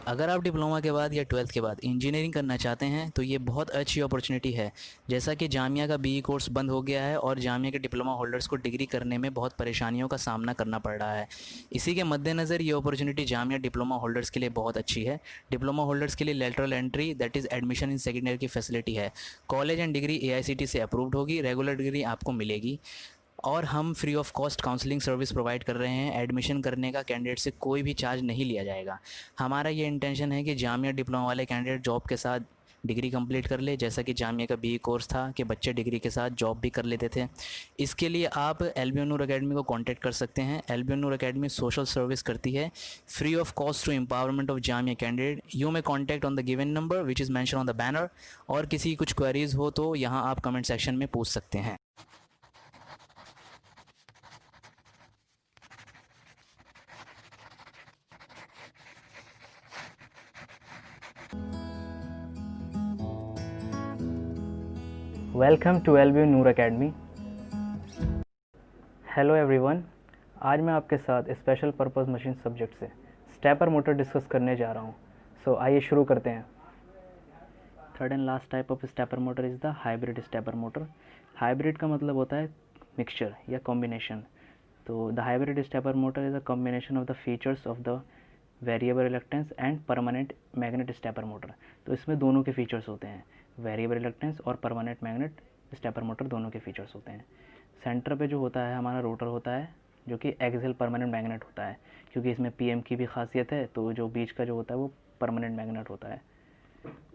अगर आप डिप्लोमा के बाद या 12th के बाद इंजीनियरिंग करना चाहते हैं तो ये बहुत अच्छी अपॉर्चुनिटी है। जैसा कि जामिया का बीई कोर्स बंद हो गया है और जामिया के डिप्लोमा होल्डर्स को डिग्री करने में बहुत परेशानियों का सामना करना पड़ रहा है। इसी के मद्देनज़र ये अपॉर्चुनिटी जामिया डिप्लोमा होल्डर्स के लिए बहुत अच्छी है। डिप्लोमा होल्डर्स के लिए lateral entry that is admission in second year की फैसिलिटी है। कॉलेज एंड डिग्री एआईसीटी से अप्रूव्ड होगी, रेगुलर डिग्री आपको मिलेगी। और हम free of cost counselling service provide कर रहे हैं। एडमिशन करने का कैंडिडेट से कोई भी चार्ज नहीं लिया जाएगा। हमारा ये इंटेंशन है कि जामिया डिप्लोमा वाले कैंडिडेट जॉब के साथ डिग्री कंप्लीट कर ले, जैसा कि जामिया का बी कोर्स था कि बच्चे डिग्री के साथ जॉब भी कर लेते थे। इसके लिए आप एल्बियन नूर अकेडमी को कांटेक्ट कर सकते हैं। एल्बियन नूर अकेडमी सोशल सर्विस करती है free of cost to empowerment of Jamia candidate. You may contact on the given number which is mention on the banner. और किसी कुछ क्वेरीज हो तो यहाँ आप कमेंट सेक्शन में पूछ सकते हैं। वेलकम टू एलबी नूर अकेडमी। हेलो एवरीवन, आज मैं आपके साथ स्पेशल पर्पस मशीन सब्जेक्ट से स्टेपर मोटर डिस्कस करने जा रहा हूँ। सो आइए शुरू करते हैं। Third and last type of stepper motor is the hybrid stepper motor. Hybrid का मतलब होता है मिक्सचर या कॉम्बिनेशन। तो the hybrid stepper motor is a combination of the features of the variable reluctance and permanent magnet stepper motor. तो इसमें दोनों के फीचर्स होते हैं, वेरिएबल रिलक्टेंस और परमानेंट मैग्नेट स्टेपर मोटर दोनों के फीचर्स होते हैं। सेंटर पे जो होता है हमारा रोटर होता है, जो कि एक्सियल परमानेंट मैग्नेट होता है, क्योंकि इसमें पीएम की भी खासियत है। तो जो बीच का जो होता है वो परमानेंट मैग्नेट होता है,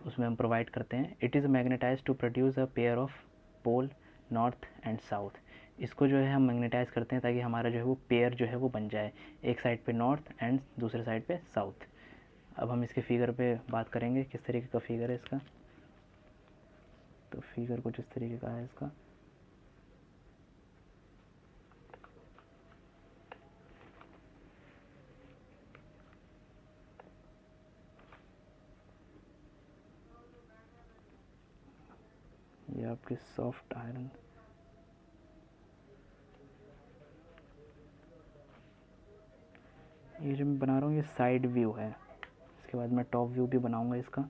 उसमें हम प्रोवाइड करते हैं। It is magnetize to produce a pair of pole north and south. इसको जो है हम मैग्नेटाइज करते हैं ताकि हमारा जो है वो पेयर जो है वो बन जाए, एक साइड पे नॉर्थ एंड दूसरे साइड पे साउथ। अब हम इसके फिगर पे बात करेंगे, किस तरीके का फिगर है इसका। तो फिगर कुछ इस तरीके का है इसका। ये आपके सॉफ्ट आयरन, ये जो मैं बना रहा हूँ ये साइड व्यू है। इसके बाद मैं टॉप व्यू भी बनाऊंगा इसका।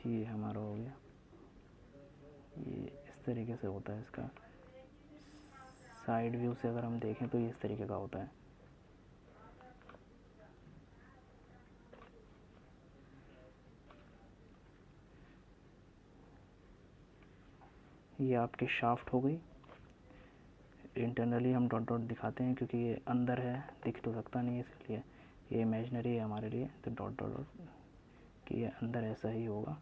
ये हमारा हो गया, ये इस तरीके से होता है इसका। साइड व्यू से अगर हम देखें तो ये इस तरीके का होता है। ये आपकी शाफ्ट हो गई। इंटरनली हम डॉट डॉट दिखाते हैं क्योंकि ये अंदर है, दिख तो सकता नहीं है, इसलिए ये इमेजिनरी है हमारे लिए। तो डॉट डॉट डॉट कि ये अंदर ऐसा ही होगा।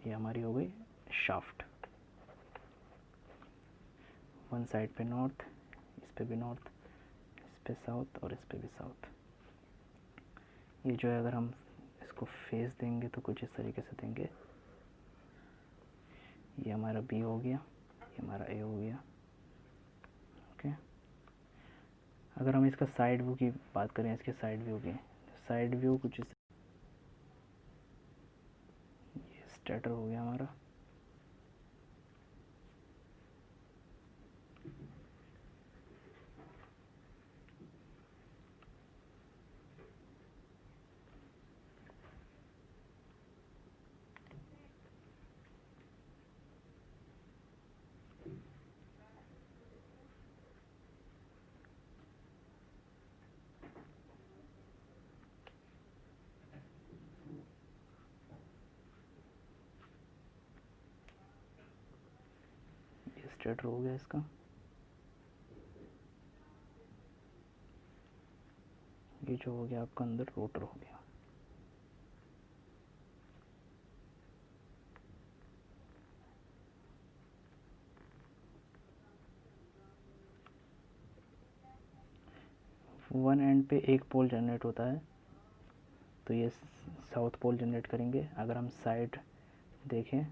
ये हमारी हो गई शाफ्ट। वन साइड पे नॉर्थ, इस पे भी नॉर्थ, इस पे साउथ और इस पे भी साउथ। ये जो है अगर हम इसको फेस देंगे तो कुछ इस तरीके से देंगे। ये हमारा बी हो गया, ये हमारा ए हो गया। ओके, अगर हम इसका साइड व्यू की बात करें, इसके साइड व्यू की, साइड व्यू कुछ इस, ये स्टेटर हो गया हमारा। ये स्टेटर हो गया इसका। ये जो हो गया आपका अंदर रोटर हो गया। वन एंड पे एक पोल जनरेट होता है, तो ये साउथ पोल जनरेट करेंगे। अगर हम साइड देखें,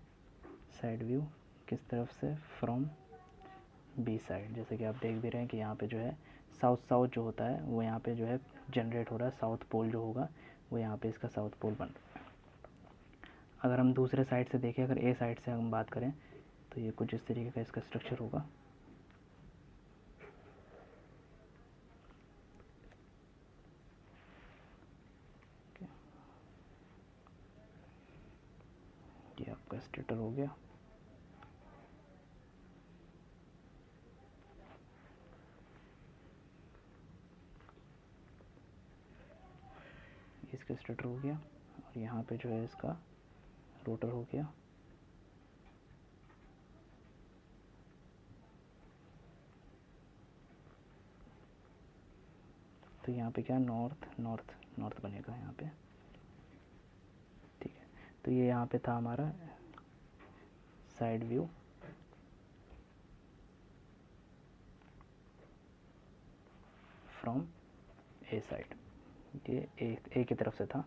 साइड व्यू किस तरफ से, फ्रॉम बी साइड, जैसे कि आप देख भी रहे हैं कि यहाँ पे जो है साउथ साउथ जो होता है वो यहाँ पे जो है जनरेट हो रहा है। साउथ पोल जो होगा वो यहाँ पे इसका साउथ पोल बन रहा है। अगर हम दूसरे साइड से देखें, अगर ए साइड से हम बात करें, तो ये कुछ इस तरीके का इसका स्ट्रक्चर होगा। ये आपका स्टेटर हो गया। इसका स्टेटर हो गया और यहाँ पे जो है इसका रोटर हो गया। तो यहाँ पे क्या नॉर्थ नॉर्थ नॉर्थ बनेगा यहाँ पे, ठीक है। तो ये यहाँ पे था हमारा side view. From A side, ये ए की तरफ से था।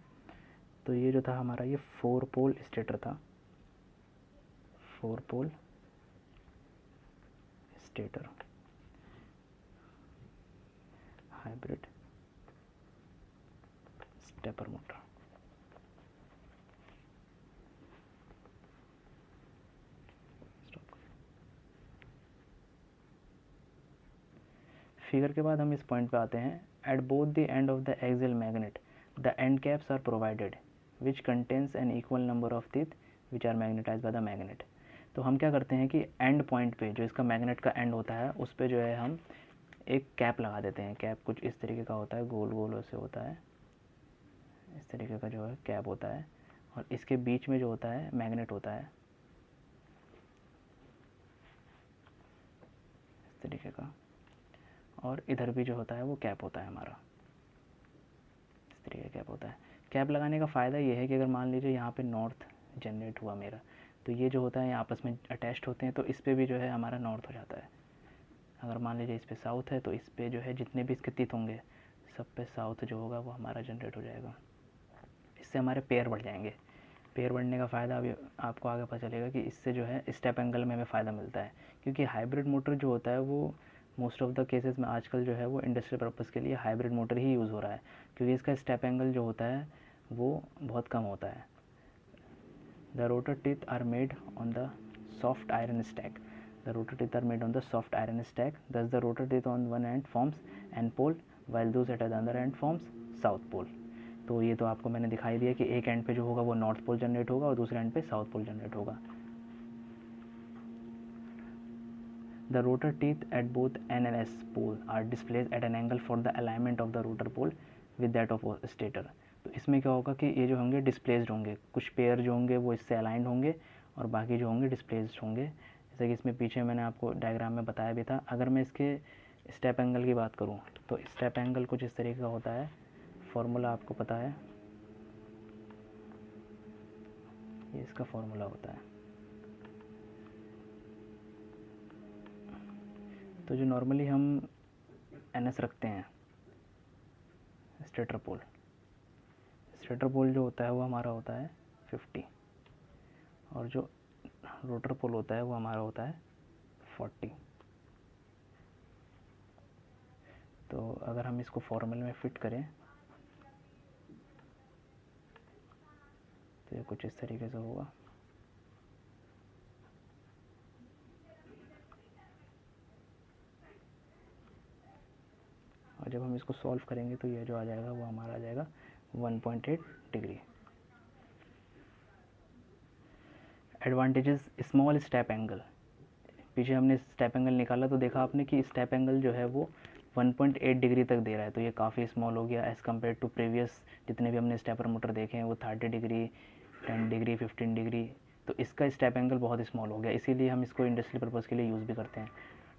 तो ये जो था हमारा ये 4 पोल स्टेटर था, 4 pole stator hybrid stepper motor. Figure के बाद हम इस पॉइंट पे आते हैं। At both the end of the axial magnet the end caps are provided which contains an equal number of teeth which are magnetised by the magnet. तो हम क्या करते हैं कि एंड पॉइंट पे जो इसका मैग्नेट का एंड होता है उस पर जो है हम एक कैप लगा देते हैं। कैप कुछ इस तरीके का होता है, गोल गोल ऐसे होता है, इस तरीके का जो है कैप होता है। और इसके बीच में जो होता है मैग्नेट होता है इस तरीके का, और इधर भी जो होता है वो कैप होता है हमारा, इस तरीके का कैप होता है। कैप लगाने का फ़ायदा ये है कि अगर मान लीजिए यहाँ पे नॉर्थ जनरेट हुआ मेरा, तो ये जो होता है आपस में अटैच्ड होते हैं, तो इस पर भी जो है हमारा नॉर्थ हो जाता है। अगर मान लीजिए इस पर साउथ है तो इस पर जो है जितने भी इसके तीत होंगे सब पे साउथ जो होगा वो हमारा जनरेट हो जाएगा। इससे हमारे पेयर बढ़ जाएंगे। पेयर बढ़ने का फ़ायदा अभी आपको आगे पता चलेगा कि इससे जो है स्टेप एंगल में हमें फ़ायदा मिलता है, क्योंकि हाइब्रिड मोटर जो होता है वो मोस्ट ऑफ द केसेस में आजकल जो है वो इंडस्ट्रियल पर्पज़ के लिए हाइब्रिड मोटर ही यूज़ हो रहा है, क्योंकि इसका स्टेप एंगल जो होता है वो बहुत कम होता है। The rotor teeth are made on the soft iron stack. The rotor teeth are made on the soft iron stack. Thus, the rotor teeth on one end forms N pole, while those at the other end forms South pole. तो ये तो आपको मैंने दिखाई दिया कि एक and पे जो होगा वो नॉर्थ पोल जनरेट होगा और दूसरे एंड पे साउथ पोल जनरेट होगा। The rotor teeth at both N and S pole are displaced at an angle for the alignment of the rotor pole with that of stator. तो इसमें क्या होगा कि ये जो होंगे डिस्प्लेस्ड होंगे, कुछ पेयर जो होंगे वो इससे अलाइंड होंगे और बाकी जो होंगे डिस्प्लेस्ड होंगे। जैसे कि इसमें पीछे मैंने आपको डायग्राम में बताया भी था। अगर मैं इसके स्टेप एंगल की बात करूं तो स्टेप एंगल कुछ इस तरीके का होता है, फॉर्मूला आपको पता है, ये इसका फॉर्मूला होता है। तो जो नॉर्मली हम NS रखते हैं स्टेटर पोल, स्टेटर पोल जो होता है वो हमारा होता है 50 और जो रोटर पोल होता है वो हमारा होता है 40। तो अगर हम इसको फॉर्मूले में फिट करें तो ये कुछ इस तरीके से होगा। और जब हम इसको सॉल्व करेंगे तो ये जो आ जाएगा वो हमारा आ जाएगा 1.8 degree. Advantages small step angle. पीछे हमने स्टेप एंगल निकाला तो देखा आपने कि स्टेप एंगल जो है वो 1.8 डिग्री तक दे रहा है, तो ये काफ़ी स्मॉल हो गया एज़ कम्पेयर टू प्रीवियस जितने भी हमने स्टेपर मोटर देखे हैं वो 30 डिग्री, 10 डिग्री, 15 डिग्री। तो इसका स्टेप एंगल बहुत स्मॉल हो गया, इसीलिए हम इसको इंडस्ट्रियल पर्पज़ के लिए यूज़ भी करते हैं।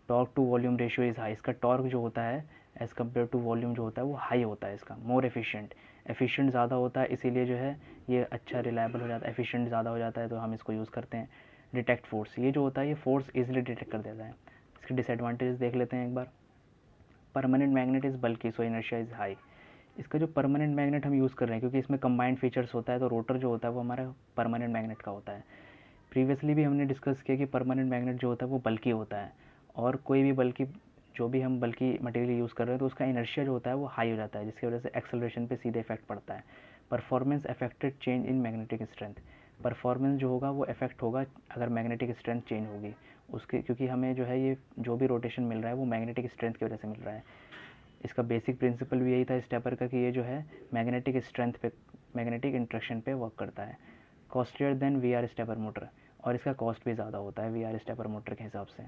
Torque to volume ratio is high. इसका टॉर्क जो होता है एज़ कम्पेयर टू वॉल्यूम जो होता है वो हाई होता है, इसका मोर एफिशिएंट ज़्यादा होता है, इसीलिए जो है ये अच्छा रिलायबल हो जाता है, एफिशिएंट ज़्यादा हो जाता है, तो हम इसको यूज़ करते हैं। डिटेक्ट फोर्स, ये जो होता है ये फोर्स इजीली डिटेक्ट कर देता है। इसके डिसएडवांटेज देख लेते हैं एक बार। परमानेंट मैग्नेट इज़ बल्कि सो इनर्शिया इज़ हाई। इसका जो परमानेंट मैग्नेट हम यूज़ कर रहे हैं क्योंकि इसमें कंबाइंड फीचर्स होता है, तो रोटर जो होता है वो हमारा परमानेंट मैग्नेट का होता है। प्रीवियसली भी हमने डिस्कस किया कि परमानेंट मैग्नेट जो होता है वो बल्कि होता है, और कोई भी बल्कि जो भी हम बल्कि मटेरियल यूज़ कर रहे हैं तो उसका इनर्शिया जो होता है वो हाई हो जाता है, जिसकी वजह से एक्सेलरेशन पे सीधे इफेक्ट पड़ता है। Performance affected change in magnetic strength. Performance जो होगा वो इफ़ेक्ट होगा अगर मैग्नेटिक स्ट्रेंथ चेंज होगी उसके, क्योंकि हमें जो है ये जो भी रोटेशन मिल रहा है वो मैग्नेटिक स्ट्रेंथ की वजह से मिल रहा है। इसका बेसिक प्रिंसिपल भी यही था स्टेपर का कि ये जो है मैग्नेटिक स्ट्रेंथ पे, मैग्नेटिक इंट्रैक्शन पे वर्क करता है। Costlier than we are stepper motor, और इसका कॉस्ट भी ज़्यादा होता है वी आर स्टेपर मोटर के हिसाब से।